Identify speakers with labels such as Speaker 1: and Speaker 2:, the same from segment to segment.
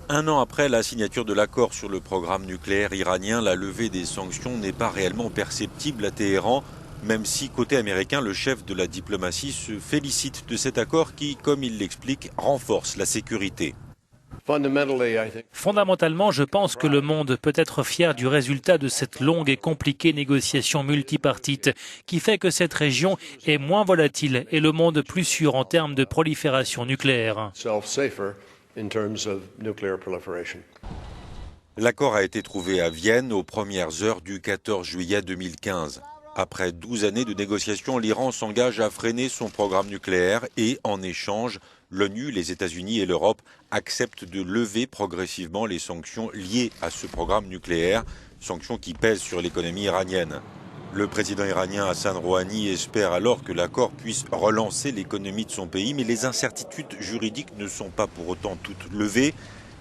Speaker 1: Un an après la signature de l'accord sur le programme nucléaire iranien, la levée des sanctions n'est pas réellement perceptible à Téhéran, même si côté américain, le chef de la diplomatie se félicite de cet accord qui, comme il l'explique, renforce la sécurité.
Speaker 2: Fondamentalement, je pense que le monde peut être fier du résultat de cette longue et compliquée négociation multipartite qui fait que cette région est moins volatile et le monde plus sûr en termes de prolifération nucléaire.
Speaker 1: L'accord a été trouvé à Vienne aux premières heures du 14 juillet 2015. Après 12 années de négociations, l'Iran s'engage à freiner son programme nucléaire et, en échange, l'ONU, les États-Unis et l'Europe acceptent de lever progressivement les sanctions liées à ce programme nucléaire, sanctions qui pèsent sur l'économie iranienne. Le président iranien Hassan Rouhani espère alors que l'accord puisse relancer l'économie de son pays, mais les incertitudes juridiques ne sont pas pour autant toutes levées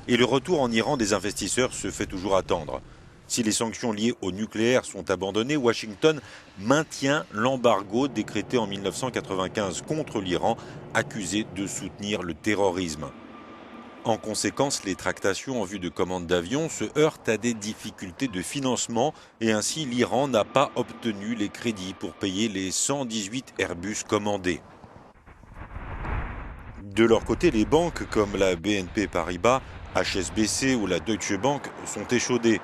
Speaker 1: et le retour en Iran des investisseurs se fait toujours attendre. Si les sanctions liées au nucléaire sont abandonnées, Washington maintient l'embargo décrété en 1995 contre l'Iran, accusé de soutenir le terrorisme. En conséquence, les tractations en vue de commande d'avions se heurtent à des difficultés de financement et ainsi l'Iran n'a pas obtenu les crédits pour payer les 118 Airbus commandés. De leur côté, les banques comme la BNP Paribas, HSBC ou la Deutsche Bank sont échaudées.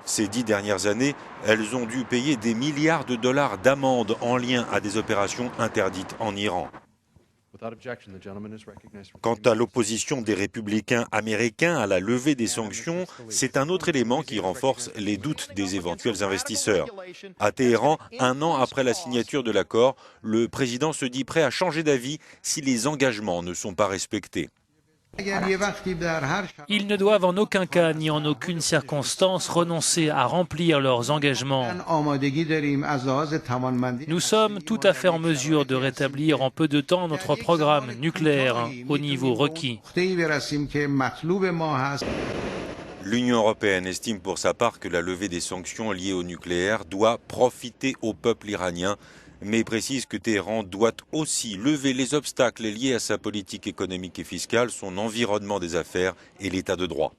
Speaker 1: Ces 10 dernières années, elles ont dû payer des milliards de dollars d'amendes en lien à des opérations interdites en Iran. Quant à l'opposition des républicains américains à la levée des sanctions, c'est un autre élément qui renforce les doutes des éventuels investisseurs. À Téhéran, un an après la signature de l'accord, le président se dit prêt à changer d'avis si les engagements ne sont pas respectés.
Speaker 2: Ils ne doivent en aucun cas ni en aucune circonstance renoncer à remplir leurs engagements. Nous sommes tout à fait en mesure de rétablir en peu de temps notre programme nucléaire au niveau requis.
Speaker 1: L'Union européenne estime pour sa part que la levée des sanctions liées au nucléaire doit profiter au peuple iranien, mais précise que Téhéran doit aussi lever les obstacles liés à sa politique économique et fiscale, son environnement des affaires et l'état de droit.